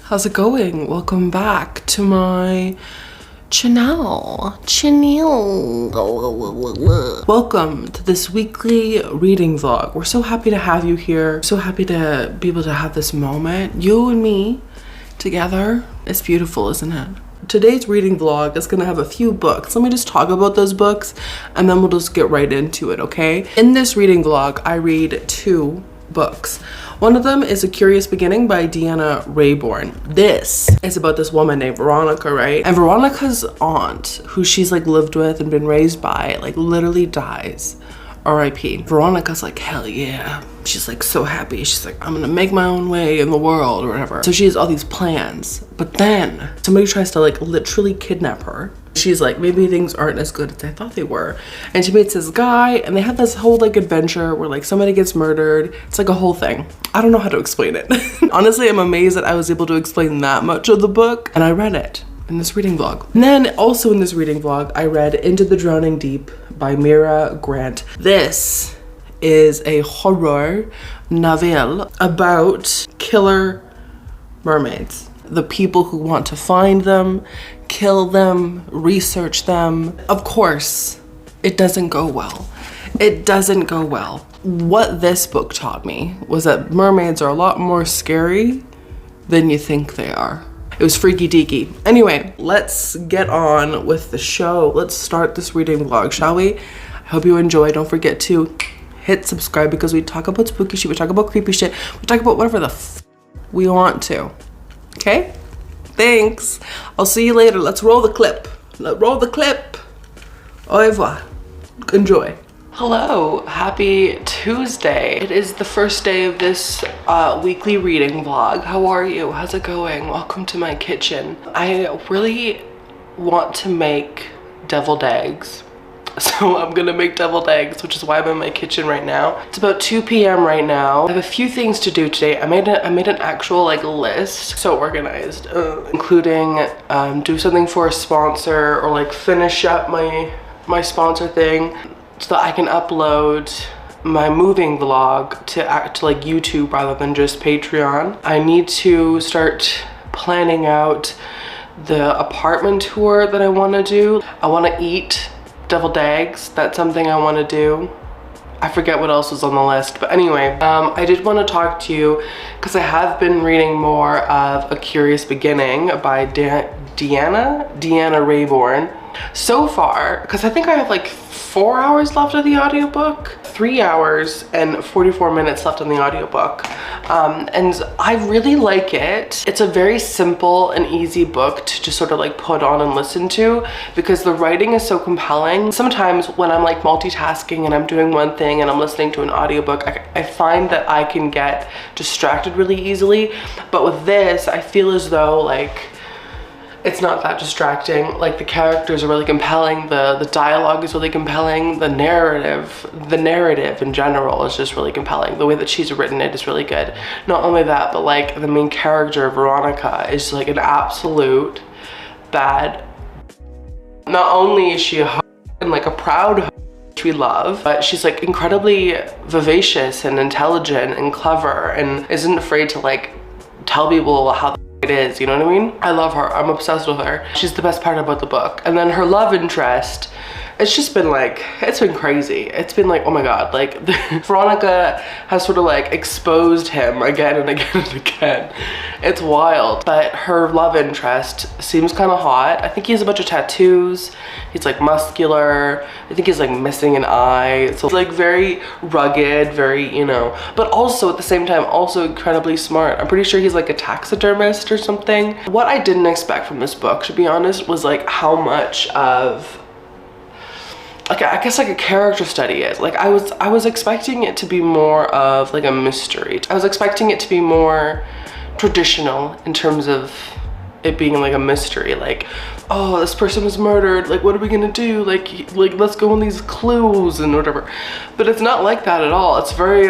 How's it going? Welcome back to my channel. Welcome to this weekly reading vlog. We're so happy to have you here. So happy to be able to have this moment, you and me together. It's beautiful, isn't it? Today's reading vlog is gonna have a few books. Let me just talk about those books and then we'll just get right into it, okay? In this reading vlog, I read 2 books. One of them is A Curious Beginning by Deanna Raybourn. This is about this woman named Veronica, right? And Veronica's aunt, who she's like lived with and been raised by, like literally dies. R.I.P. Veronica's like, hell yeah. She's like so happy. She's like, I'm gonna make my own way in the world or whatever. So she has all these plans. But then somebody tries to like literally kidnap her. She's like, maybe things aren't as good as I thought they were. And she meets this guy and they have this whole like adventure where like somebody gets murdered. It's like a whole thing. I don't know how to explain it. Honestly, I'm amazed that I was able to explain that much of the book, and I read it in this reading vlog. And then also in this reading vlog, I read Into the Drowning Deep by Mira Grant. This is a horror novel about killer mermaids. The people who want to find them, kill them, research them. Of course, it doesn't go well. It doesn't go well. What this book taught me was that mermaids are a lot more scary than you think they are. It was freaky deaky. Anyway, let's get on with the show. Let's start this reading vlog, shall we? I hope you enjoy. Don't forget to hit subscribe because we talk about spooky shit, we talk about creepy shit, we talk about whatever the we want to. Okay? Thanks. I'll see you later. Let's roll the clip. Let's roll the clip. Au revoir. Enjoy. Hello, happy Tuesday. It is the first day of this weekly reading vlog. How are you? How's it going? Welcome to my kitchen. I really want to make deviled eggs. So I'm gonna make deviled eggs, which is why I'm in my kitchen right now. It's about 2 p.m. right now. I have a few things to do today. I made an actual like list, so organized, including do something for a sponsor or like finish up my sponsor thing so that I can upload my moving vlog to like YouTube rather than just Patreon. I need to start planning out the apartment tour that I want to do. I want to eat deviled eggs. That's something I want to do. I forget what else was on the list, but anyway, I did want to talk to you because I have been reading more of A Curious Beginning by Deanna Raybourn. So far, because I think I have like 4 hours left of the audiobook, 3 hours and 44 minutes left on the audiobook. And I really like it. It's a very simple and easy book to just sort of like put on and listen to because the writing is so compelling. Sometimes when I'm like multitasking and I'm doing one thing and I'm listening to an audiobook, I find that I can get distracted really easily. But with this, I feel as though like it's not that distracting. Like the characters are really compelling, the dialogue is really compelling, the narrative in general is just really compelling. The way that she's written it is really good. Not only that, but like the main character, Veronica, is like an absolute bad. Not only is she a and like a proud which we love, but she's like incredibly vivacious and intelligent and clever and isn't afraid to like tell people how it is, you know what I mean? I love her. I'm obsessed with her. She's the best part about the book. And then her love interest, it's just been like, it's been crazy. It's been like, oh my god, like Veronica has sort of like exposed him again and again and again. It's wild. But her love interest seems kind of hot. I think he has a bunch of tattoos. He's like muscular. I think he's like missing an eye. So it's like very rugged, very, you know, but also at the same time, also incredibly smart. I'm pretty sure he's like a taxidermist or something. What I didn't expect from this book, to be honest, was like how much of like I guess like a character study is. Like I was expecting it to be more of like a mystery. I was expecting it to be more traditional in terms of it being like a mystery, like, oh, this person was murdered, like what are we gonna do, like let's go on these clues and whatever. But it's not like that at all. It's very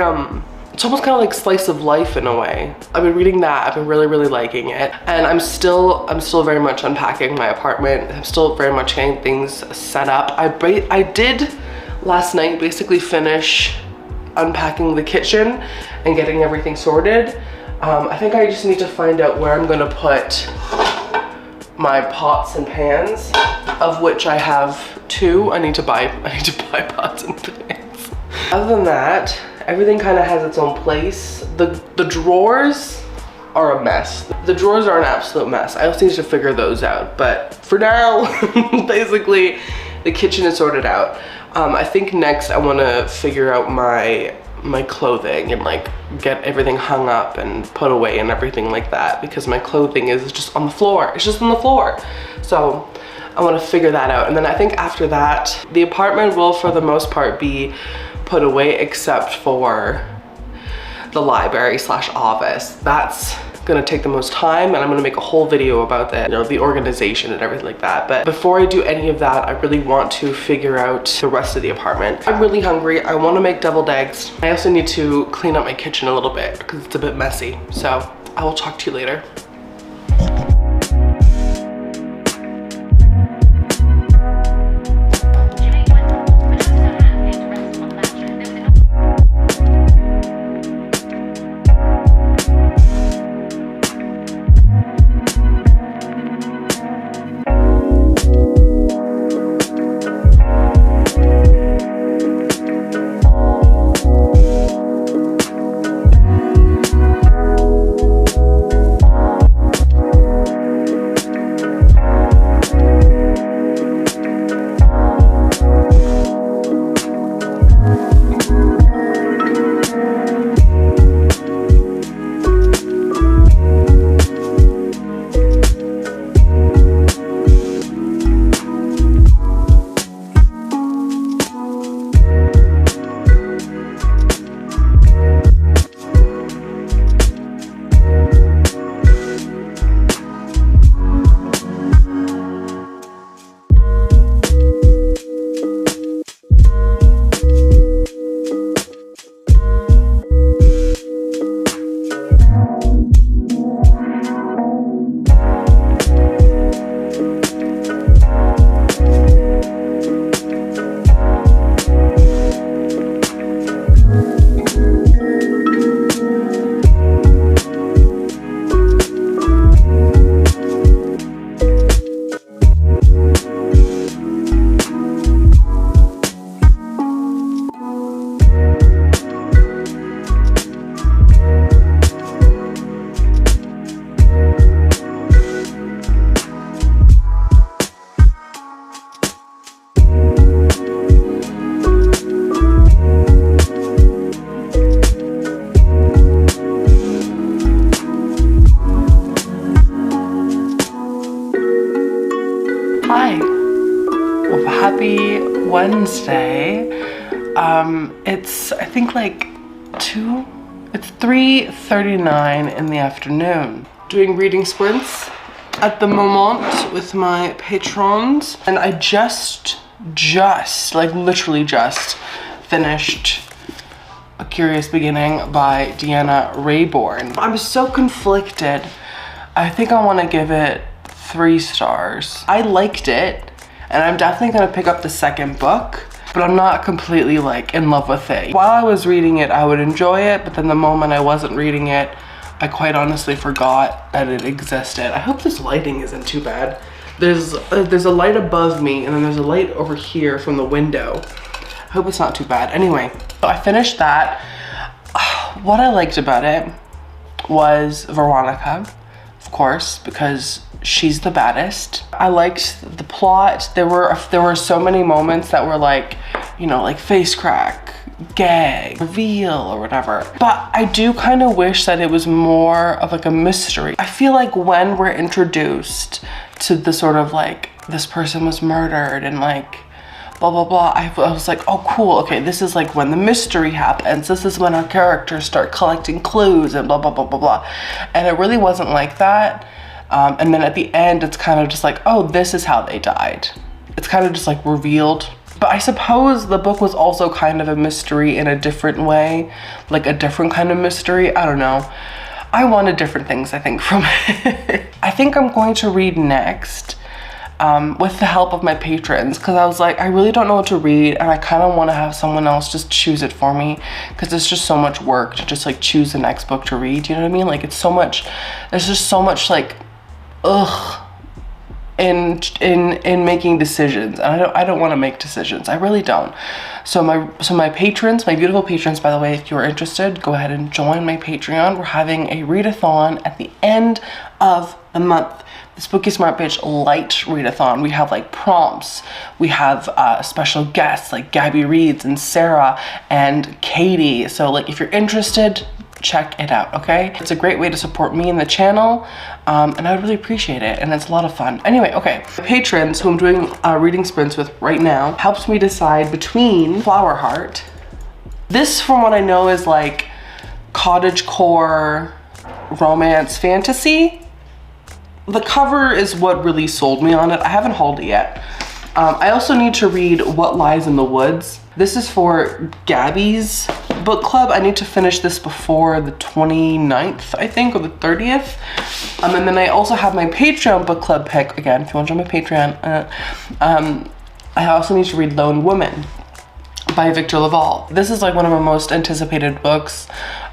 it's almost kind of like slice of life in a way. I've been reading that. I've been really liking it, and I'm still very much unpacking my apartment. I'm still very much getting things set up. I did last night basically finish unpacking the kitchen and getting everything sorted. I think I just need to find out where I'm gonna put my pots and pans, of which I have 2. I need to buy pots and pans. Other than that, everything kind of has its own place. The drawers are a mess. The drawers are an absolute mess. I also need to figure those out. But for now, basically, the kitchen is sorted out. I think next I want to figure out my clothing and like get everything hung up and put away and everything like that, because my clothing is just on the floor. It's just on the floor. So I want to figure that out. And then I think after that, the apartment will for the most part be put away except for the library / office. That's gonna take the most time, and I'm gonna make a whole video about that, you know, the organization and everything like that. But before I do any of that, I really want to figure out the rest of the apartment. I'm really hungry. I want to make deviled eggs. I also need to clean up my kitchen a little bit because it's a bit messy. So I will talk to you later. Happy Wednesday. It's I think like 3:39 in the afternoon. Doing reading sprints at the moment with my patrons, and I just like literally just finished A Curious Beginning by Deanna Raybourn. I'm so conflicted. I think I want to give it 3 stars. I liked it, and I'm definitely gonna pick up the second book, but I'm not completely like in love with it. While I was reading it, I would enjoy it, but then the moment I wasn't reading it, I quite honestly forgot that it existed. I hope this lighting isn't too bad. There's a light above me, and then there's a light over here from the window. I hope it's not too bad. Anyway, so I finished that. What I liked about it was Veronica, of course, because she's the baddest. I liked the plot. There were so many moments that were like, you know, like face crack, gag, reveal, or whatever. But I do kind of wish that it was more of like a mystery. I feel like when we're introduced to the sort of like, this person was murdered and like, blah, blah, blah. I was like, oh, cool. Okay, this is like when the mystery happens. This is when our characters start collecting clues and blah, blah, blah, blah, blah. And it really wasn't like that. And then at the end, it's kind of just like, oh, this is how they died. It's kind of just like revealed. But I suppose the book was also kind of a mystery in a different way, like a different kind of mystery. I don't know. I wanted different things, I think, from it. I think I'm going to read next with the help of my patrons, because I was like, I really don't know what to read, and I kind of want to have someone else just choose it for me, because it's just so much work to just like choose the next book to read. You know what I mean? Like, it's so much, there's just so much like in making decisions, and I don't want to make decisions. I really don't. So my patrons, my beautiful patrons, by the way, if you're interested, go ahead and join my Patreon. We're having a readathon at the end of the month. The Spooky Smart Bitch Light Readathon. We have like prompts. We have special guests like Gabby Reeds and Sarah and Katie. So like, if you're interested, check it out, okay? It's a great way to support me and the channel, and I would really appreciate it, and it's a lot of fun. Anyway, okay, patrons who I'm doing reading sprints with right now helps me decide between Flower Heart. This, from what I know, is like cottagecore romance fantasy. The cover is what really sold me on it. I haven't hauled it yet. I also need to read What Lies in the Woods. This is for Gabby's book club. I need to finish this before the 29th, I think, or the 30th. And then I also have my Patreon book club pick. Again, if you want to join my Patreon. I also need to read Lone Woman by Victor Laval. This is like one of my most anticipated books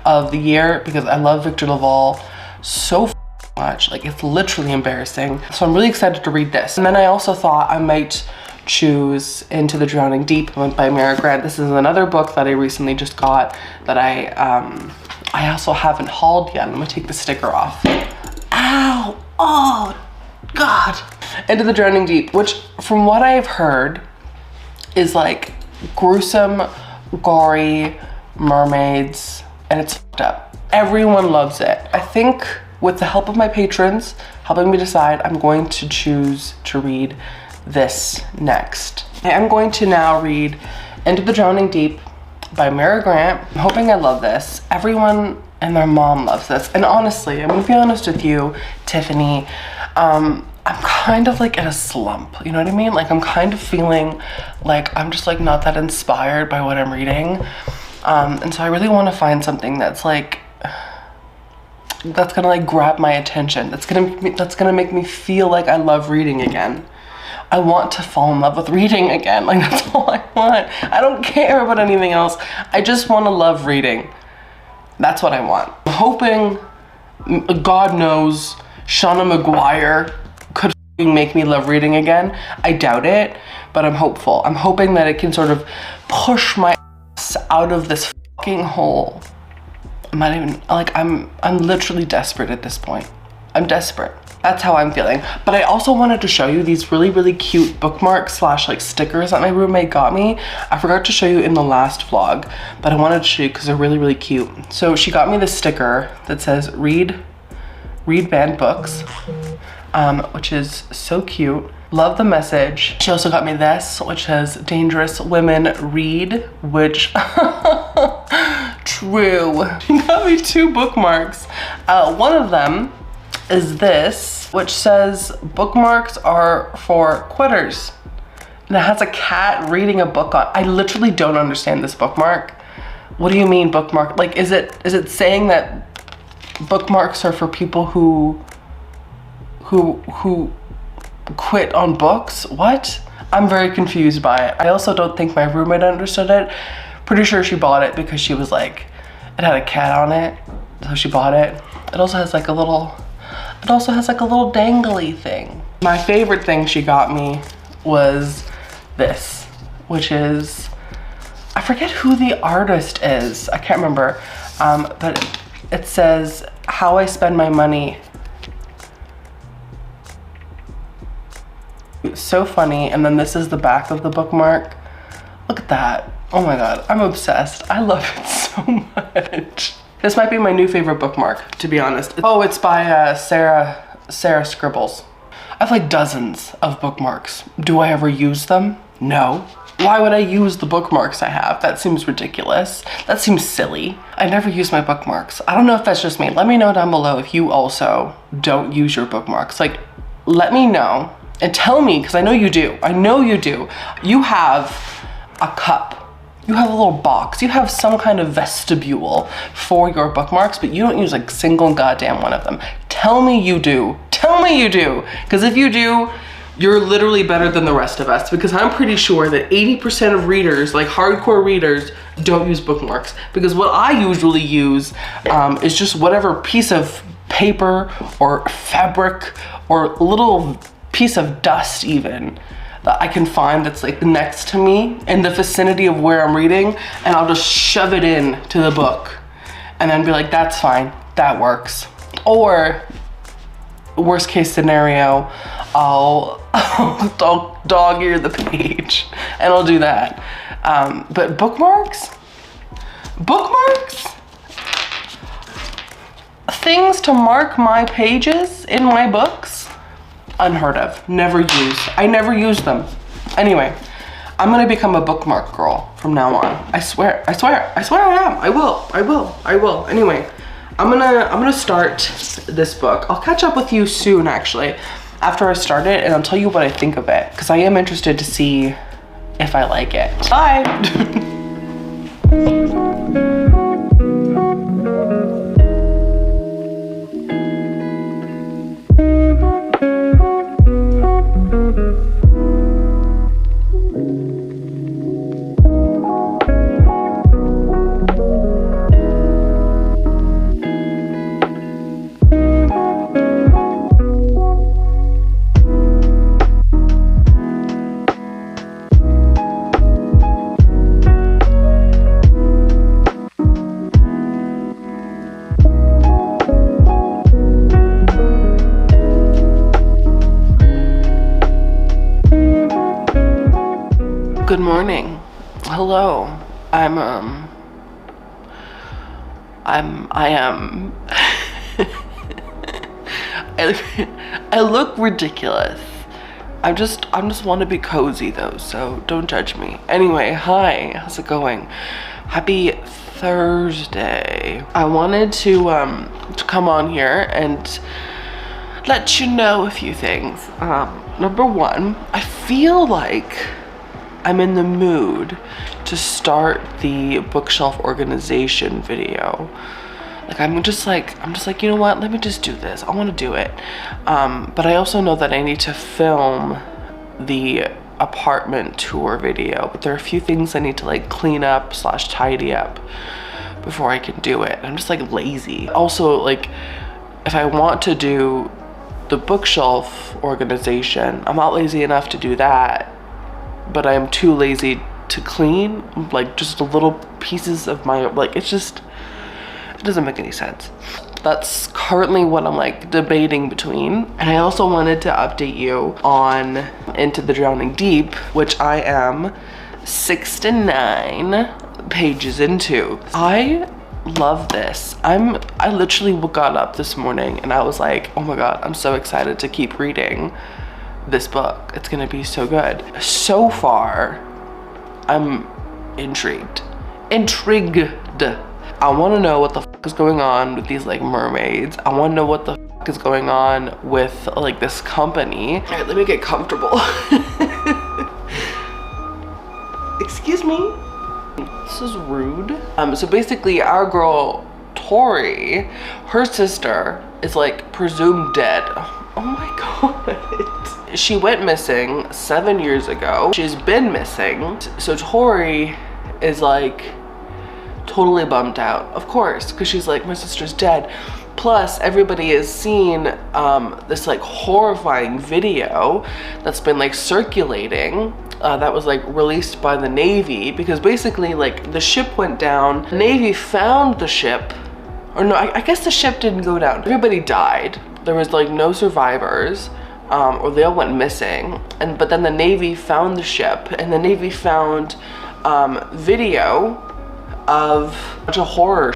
of the year, because I love Victor Laval so much. Like, it's literally embarrassing. So I'm really excited to read this. And then I also thought I might choose Into the Drowning Deep by Mara Grant. This is another book that I recently just got that I also haven't hauled yet. I'm gonna take the sticker off. Ow! Oh, God! Into the Drowning Deep, which from what I've heard is like gruesome, gory mermaids, and it's fucked up. Everyone loves it. I think with the help of my patrons helping me decide, I'm going to choose to read this next. I am going to now read Into the Drowning Deep by Mara Grant. I'm hoping I love this. Everyone and their mom loves this. And honestly, I'm gonna be honest with you, Tiffany, I'm kind of like in a slump, you know what I mean? Like, I'm kind of feeling like I'm just like not that inspired by what I'm reading. And so I really want to find something that's like, that's gonna like grab my attention. That's gonna make me feel like I love reading again. I want to fall in love with reading again. Like, that's all I want. I don't care about anything else. I just want to love reading. That's what I want. I'm hoping, God knows, Shauna Maguire could make me love reading again. I doubt it, but I'm hopeful. I'm hoping that it can sort of push my ass out of this fucking hole. I'm not even, like, I'm literally desperate at this point. I'm desperate. That's how I'm feeling. But I also wanted to show you these really, really cute bookmarks slash like stickers that my roommate got me. I forgot to show you in the last vlog, but I wanted to show you because they're really, really cute. So she got me this sticker that says read banned books, which is so cute. Love the message. She also got me this, which says Dangerous Women Read, which true. She got me 2 bookmarks. One of them is this, which says bookmarks are for quitters, and it has a cat reading a book on. I literally don't understand this bookmark. What do you mean bookmark? Like, is it saying that bookmarks are for people who quit on books? What? I'm very confused by it. I also don't think my roommate understood it. Pretty sure she bought it because she was like, it had a cat on it, so she bought it. It also has like a little dangly thing. My favorite thing she got me was this, which is, I forget who the artist is. I can't remember, but it says How I Spend My Money. It's so funny. And then this is the back of the bookmark. Look at that. Oh my God, I'm obsessed. I love it so much. This might be my new favorite bookmark, to be honest. Oh, it's by Sarah Scribbles. I have like dozens of bookmarks. Do I ever use them? No. Why would I use the bookmarks I have? That seems ridiculous. That seems silly. I never use my bookmarks. I don't know if that's just me. Let me know down below if you also don't use your bookmarks. Like, let me know and tell me, because I know you do. I know you do. You have a cup. You have a little box. You have some kind of vestibule for your bookmarks, but you don't use like single goddamn one of them. Tell me you do. Tell me you do. Because if you do, you're literally better than the rest of us, because I'm pretty sure that 80% of readers, like hardcore readers, don't use bookmarks. Because what I usually use is just whatever piece of paper or fabric or little piece of dust even that I can find that's like next to me in the vicinity of where I'm reading, and I'll just shove it in to the book and then be like, that's fine, that works. Or worst case scenario, I'll dog ear the page and I'll do that. But bookmarks, things to mark my pages in my books, unheard of, never use. I never use them. Anyway, I'm gonna become a bookmark girl from now on. I swear I am. I will. Anyway, I'm gonna start this book. I'll catch up with you soon, actually, after I start it, and I'll tell you what I think of it, because I am interested to see if I like it. Bye. Good morning. Hello. I look ridiculous. I just want to be cozy though, so don't judge me. Anyway, hi. How's it going? Happy Thursday. I wanted to come on here and let you know a few things. Number one, I feel like I'm in the mood to start the bookshelf organization video. Like I'm just like, you know what, let me just do this. I want to do it. But I also know that I need to film the apartment tour video, but there are a few things I need to like clean up / tidy up before I can do it. I'm just like lazy. Also, like, if I want to do the bookshelf organization, I'm not lazy enough to do that, but I'm too lazy to clean like just the little pieces of my, like, it doesn't make any sense. That's currently what I'm like debating between. And I also wanted to update you on Into the Drowning Deep, which I am 69 pages into. I love this. I literally got up this morning and I was like, oh my god, I'm so excited to keep reading this book. It's gonna be so good. So far, I'm intrigued. I want to know what the fuck is going on with these like mermaids. I want to know what the fuck is going on with like this company. All right, let me get comfortable. Excuse me. This is rude. So basically our girl Tori, her sister is like presumed dead. Oh my god. She went missing 7 years ago. She's been missing. So Tori is like totally bummed out, of course, because she's like, my sister's dead. Plus everybody has seen this like horrifying video that's been like circulating that was like released by the Navy, because basically like the ship went down, the Navy found the ship, or no, I guess the ship didn't go down. Everybody died. There was like no survivors, or they all went missing. But then the Navy found the ship, and the Navy found video of a bunch of horror,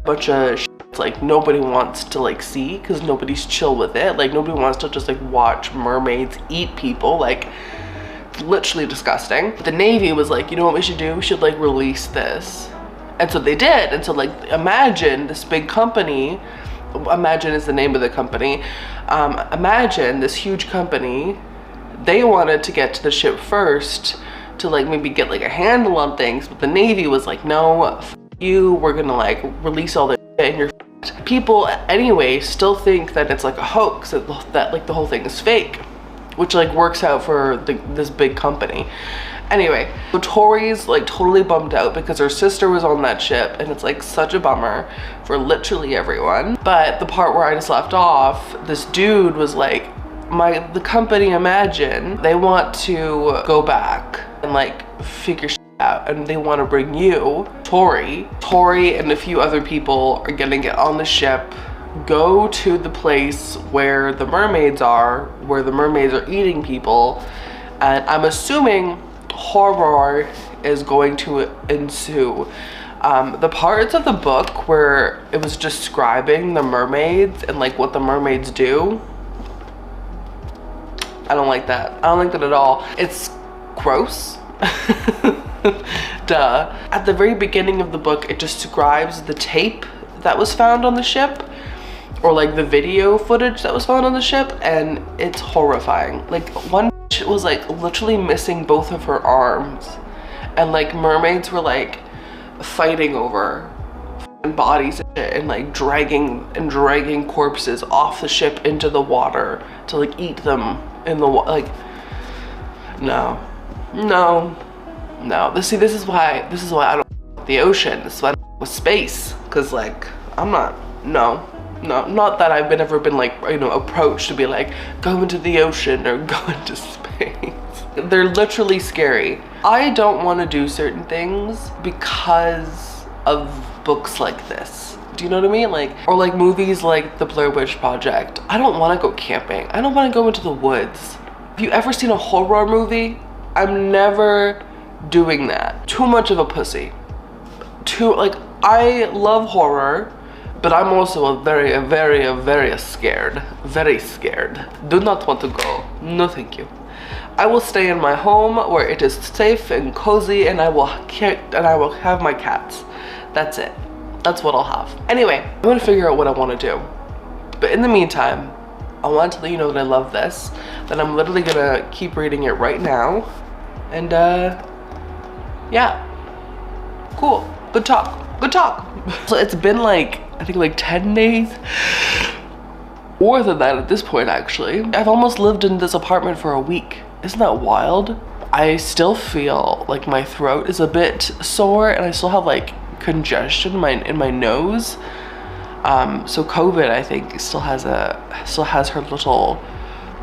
bunch of like nobody wants to like see, because nobody's chill with it. Like nobody wants to just like watch mermaids eat people. Like it's literally disgusting. The Navy was like, you know what we should do? We should like release this. And so they did. And so like imagine this big company, Imagine is the name of the company. Imagine this huge company, they wanted to get to the ship first to like maybe get like a handle on things, but the Navy was like, no, f you, we're gonna like release all this shit and you're f***ed. People anyway still think that it's like a hoax, that like the whole thing is fake, which like works out for this big company. Anyway, so Tori's like totally bummed out because her sister was on that ship, and it's like such a bummer for literally everyone. But the part where I just left off, this dude was like, the company Imagine, they want to go back and like figure shit out, and they want to bring you, Tori and a few other people are gonna get on the ship, go to the place where the mermaids are eating people, and I'm assuming horror is going to ensue. The parts of the book where it was describing the mermaids and like what the mermaids do, I don't like that. I don't like that at all. It's gross. Duh. At the very beginning of the book, it describes the tape that was found on the ship, or like the video footage that was found on the ship, and it's horrifying. Like one bitch was like literally missing both of her arms, and like mermaids were like fighting over bodies and shit, and like dragging corpses off the ship into the water to like eat them in the like no. This is why I don't like the ocean. This is why I don't like with space, because like I'm not not that I've ever been like, you know, approached to be like, go into the ocean or go into space. They're literally scary. I don't want to do certain things because of books like this. Do you know what I mean? Like, or like movies like The Blair Witch Project. I don't want to go camping. I don't want to go into the woods. Have you ever seen a horror movie? I'm never doing that. Too much of a pussy. I love horror, but I'm also a very scared. Very scared. Do not want to go. No, thank you. I will stay in my home where it is safe and cozy, and I will have my cats. That's it. That's what I'll have. Anyway, I'm gonna figure out what I want to do. But in the meantime, I want to let you know that I love this, that I'm literally gonna keep reading it right now. And yeah, cool. Good talk. So it's been like, I think like 10 days. More than that at this point, actually. I've almost lived in this apartment for a week. Isn't that wild? I still feel like my throat is a bit sore, and I still have like congestion in my nose. So COVID, I think, still has her little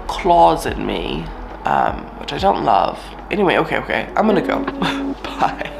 claws in me, which I don't love. Anyway, okay, I'm gonna go. Bye.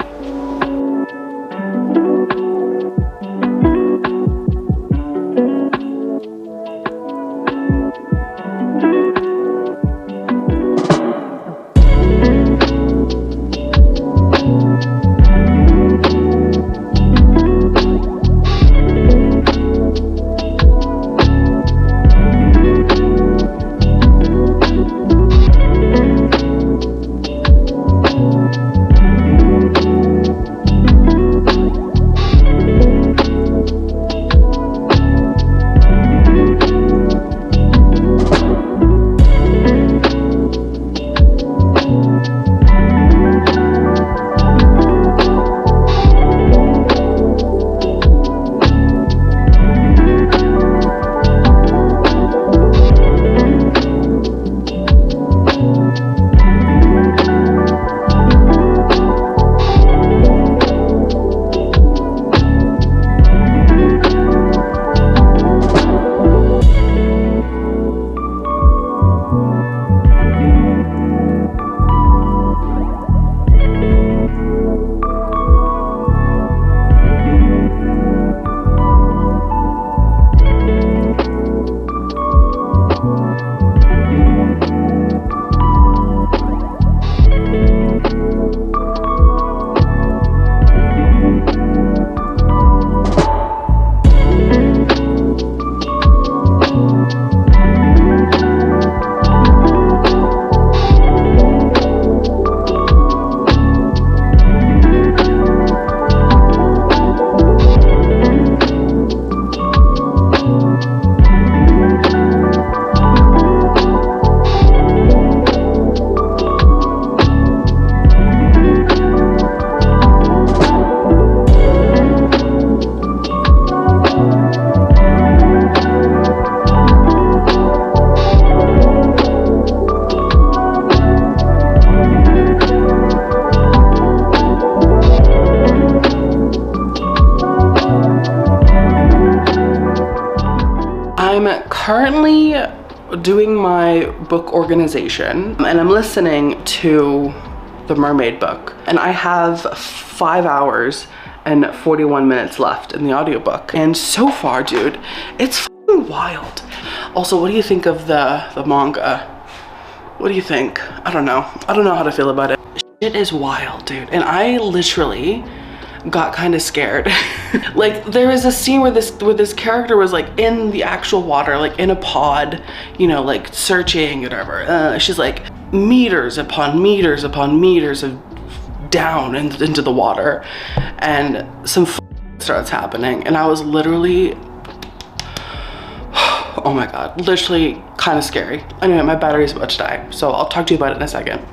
currently doing my book organization and I'm listening to the Mermaid book, and I have 5 hours and 41 minutes left in the audiobook. And so far, dude, it's fucking wild. Also, what do you think of the manga? What do you think? I don't know how to feel about it. Shit is wild, dude. And I literally got kind of scared. Like, there is a scene where this character was like in the actual water, like in a pod, you know, like searching, whatever. She's like meters upon meters upon meters of down into the water, and some starts happening, and I was literally, oh my god, literally kind of scary. Anyway, my battery's about to die, so I'll talk to you about it in a second.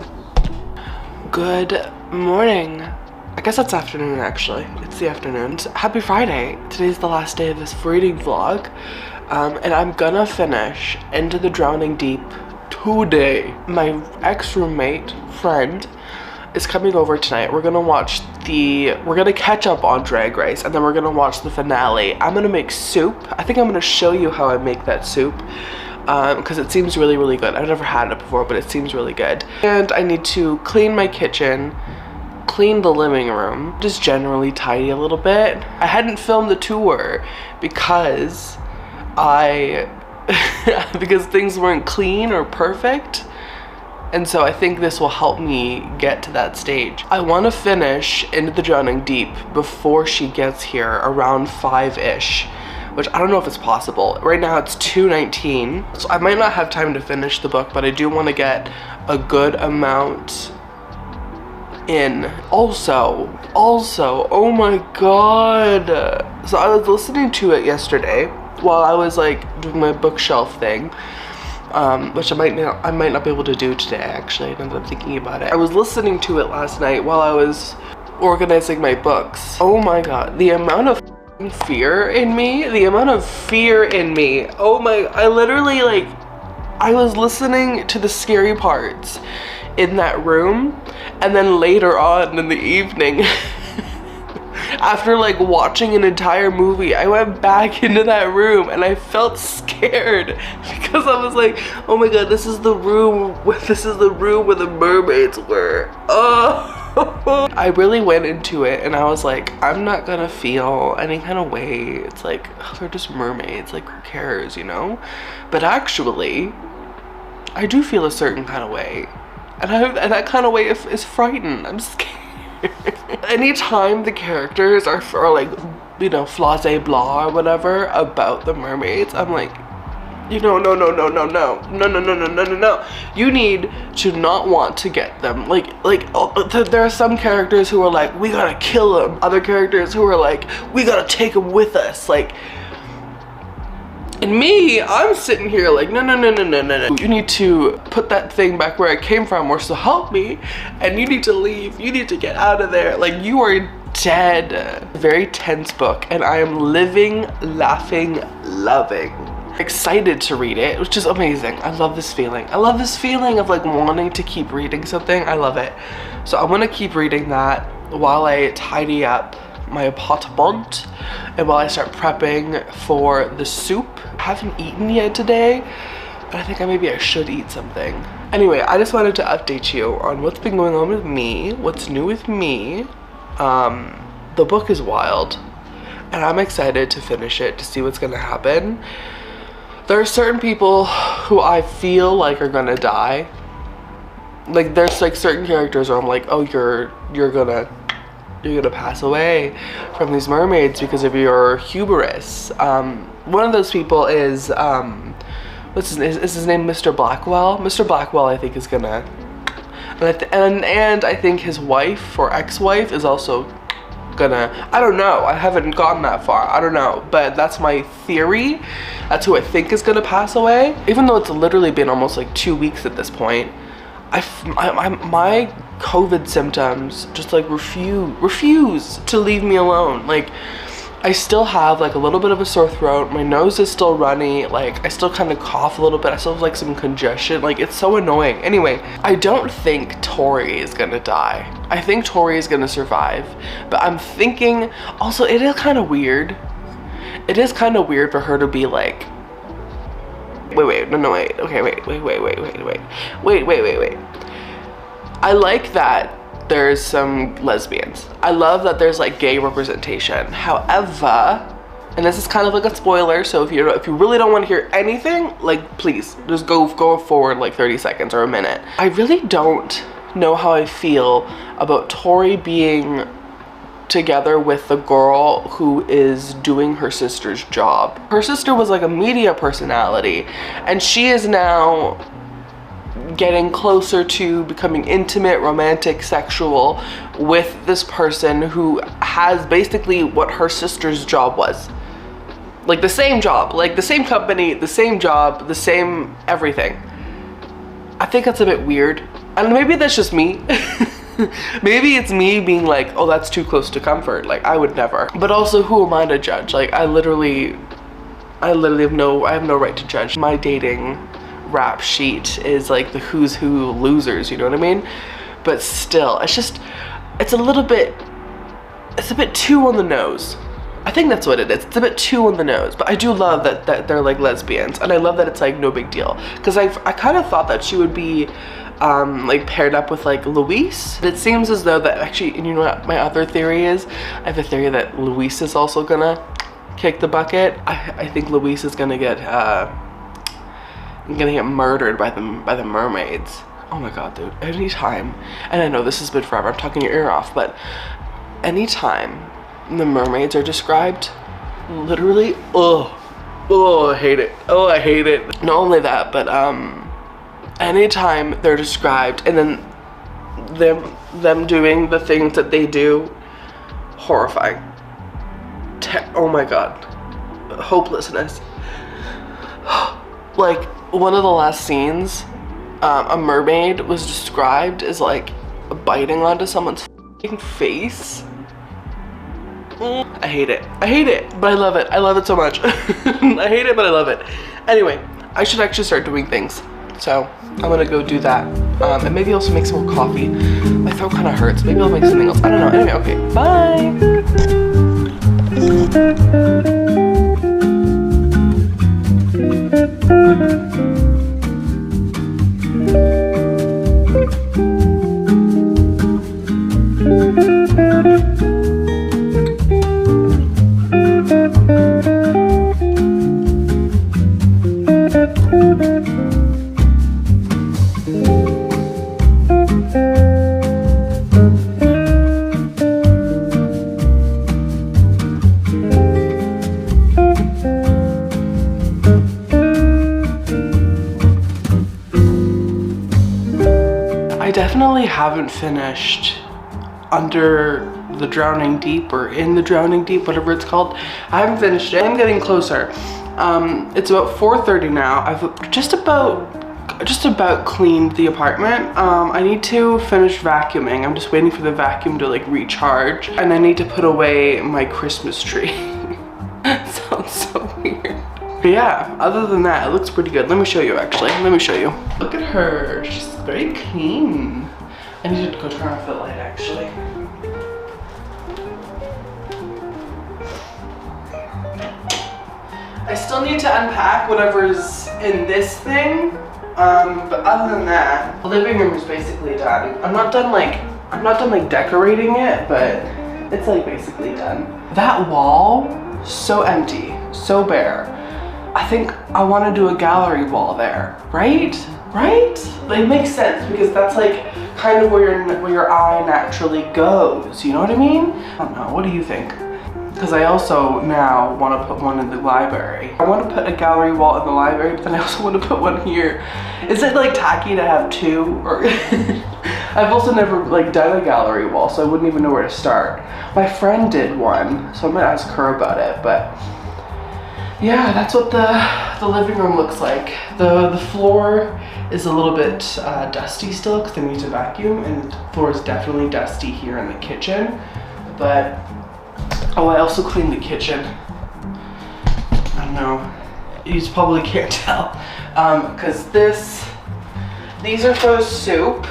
Good morning. I guess that's afternoon, actually. It's the afternoon. Happy Friday. Today's the last day of this reading vlog, and I'm gonna finish Into the Drowning Deep today. My ex-roommate friend is coming over tonight. We're gonna catch up on Drag Race, and then we're gonna watch the finale. I'm gonna make soup. I think I'm gonna show you how I make that soup, because it seems really, really good. I've never had it before, but it seems really good. And I need to clean my kitchen, clean the living room, just generally tidy a little bit. I hadn't filmed the tour because because things weren't clean or perfect. And so I think this will help me get to that stage. I want to finish Into the Drowning Deep before she gets here, around 5-ish, which I don't know if it's possible. Right now it's 2:19, so I might not have time to finish the book, but I do want to get a good amount in. Also, oh my god. So I was listening to it yesterday while I was like doing my bookshelf thing. Which I might not be able to do today, actually, now that I'm thinking about it. I was listening to it last night while I was organizing my books. Oh my god, the amount of fear in me, oh my, I literally, like, I was listening to the scary parts in that room, and then later on in the evening, after like watching an entire movie, I went back into that room and I felt scared because I was like, oh my god, this is the room where the mermaids were. Oh. I really went into it and I was like, I'm not gonna feel any kind of way. It's like, oh, they're just mermaids, like who cares, you know? But actually, I do feel a certain kind of way, and that kind of way is frightened. I'm scared. Anytime the characters are like, you know, blase blah or whatever about the mermaids, I'm like, you know, no. You need to not want to get them. There are some characters who are like, we gotta kill them. Other characters who are like, we gotta take them with us. Like, and me, I'm sitting here like, no. You need to put that thing back where it came from, or so help me, and you need to leave. You need to get out of there. Like, you are dead. Very tense book, and I am living, laughing, loving. Excited to read it, which is amazing. I love this feeling. I love this feeling of like wanting to keep reading something. I love it. So I want to keep reading that while I tidy up my apartment and while I start prepping for the soup. I haven't eaten yet today, but I think maybe I should eat something. Anyway, I just wanted to update you on what's been going on with me, what's new with me. The book is wild, and I'm excited to finish it, to see what's gonna happen. There are certain people who I feel like are gonna die. Like, there's like certain characters where I'm like, oh, you're gonna pass away from these mermaids because of your hubris. One of those people is, is his name Mr. Blackwell? Mr. Blackwell, I think, is gonna, and I think his wife or ex-wife is also gonna, I don't know, I haven't gotten that far, I don't know, but that's my theory. That's who I think is gonna pass away. Even though it's literally been almost like 2 weeks at this point, my COVID symptoms just like refuse to leave me alone. Like, I still have like a little bit of a sore throat. My nose is still runny. Like, I still kind of cough a little bit. I still have like some congestion. Like, it's so annoying. Anyway, I don't think Tori is gonna die. I think Tori is gonna survive. But I'm thinking, also, it is kind of weird. It is kind of weird for her to be like Wait, no, wait. Okay, wait. I like that there's some lesbians. I love that there's like gay representation. However, and this is kind of like a spoiler, so if you really don't want to hear anything, like please just go forward like 30 seconds or a minute. I really don't know how I feel about Tori being together with the girl who is doing her sister's job. Her sister was like a media personality, and she is now getting closer to becoming intimate, romantic, sexual with this person who has basically what her sister's job was. Like the same job, like the same company, the same job, the same everything. I think that's a bit weird. And maybe that's just me. Maybe it's me being like, oh, that's too close to comfort. Like, I would never. But also, who am I to judge? Like, I literally have no right to judge. My dating rap sheet is like the who's who losers, you know what I mean? But still, it's a bit too on the nose. I think that's what it is. It's a bit too on the nose, but I do love that they're like lesbians, and I love that it's like no big deal. Because I kind of thought that she would be like paired up with like Luis. It seems as though that actually, and you know what my other theory is? I have a theory that Luis is also gonna kick the bucket. I think Luis is gonna get murdered by the mermaids. Oh my god, dude. Anytime, and I know this has been forever, I'm talking your ear off, but anytime the mermaids are described, literally, oh, I hate it. Oh, I hate it. Not only that, but anytime they're described and then them doing the things that they do, horrifying. Oh my god, hopelessness. Like one of the last scenes, a mermaid was described as like biting onto someone's face. I hate it, but I love it. I love it so much. I hate it, but I love it. Anyway, I should actually start doing things. So I'm gonna go do that. And maybe also make some more coffee. My throat kind of hurts. Maybe I'll make something else. I don't know. Anyway, okay, bye. Definitely haven't finished Under the Drowning Deep or In the Drowning Deep, whatever it's called. I haven't finished it. I'm getting closer. It's about 4:30 now. I've just about cleaned the apartment. I need to finish vacuuming. I'm just waiting for the vacuum to like recharge, and I need to put away my Christmas tree. Sounds so weird. But yeah, other than that, it looks pretty good. Let me show you actually. Let me show you. Look at her. She's very clean. I need to go turn off the light actually. I still need to unpack whatever's in this thing. But other than that, the living room is basically done. I'm not done like decorating it, but it's like basically done. That wall, so empty, so bare. I think I want to do a gallery wall there, right? Right? It makes sense because that's like kind of where your eye naturally goes. You know what I mean? I don't know. What do you think? Because I also now want to put one in the library. I want to put a gallery wall in the library, but then I also want to put one here. Is it like tacky to have two? Or I've also never like done a gallery wall, so I wouldn't even know where to start. My friend did one, so I'm gonna ask her about it. But yeah, that's what the living room looks like. The floor is a little bit dusty still because I need to vacuum, and the floor is definitely dusty here in the kitchen. But oh, I also cleaned the kitchen. I don't know, you probably can't tell, because these are for the soup.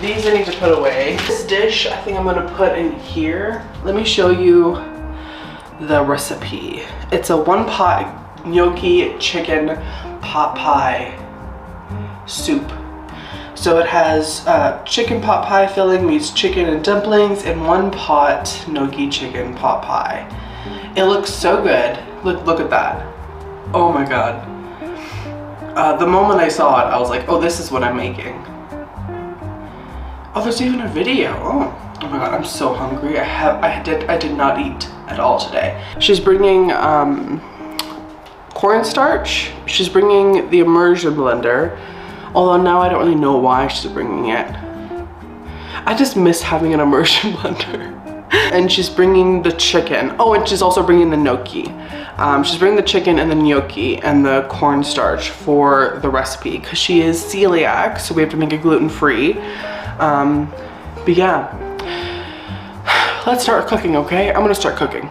These I need to put away. This dish I think I'm gonna put in here. Let me show you the recipe. It's a 1-pot gnocchi chicken pot pie soup. So it has chicken pot pie filling meets chicken and dumplings in one pot gnocchi chicken pot pie. It looks so good. Look at that. Oh my god. The moment I saw it, I was like, oh, this is what I'm making. Oh, there's even a video. Oh my god, I'm so hungry. I did not eat at all today. She's bringing cornstarch. She's bringing the immersion blender. Although now I don't really know why she's bringing it. I just miss having an immersion blender. And she's bringing the chicken. Oh, and she's also bringing the gnocchi. She's bringing the chicken and the gnocchi and the cornstarch for the recipe because she is celiac, so we have to make it gluten-free. But yeah, let's start cooking, okay? I'm gonna start cooking.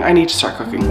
I need to start cooking.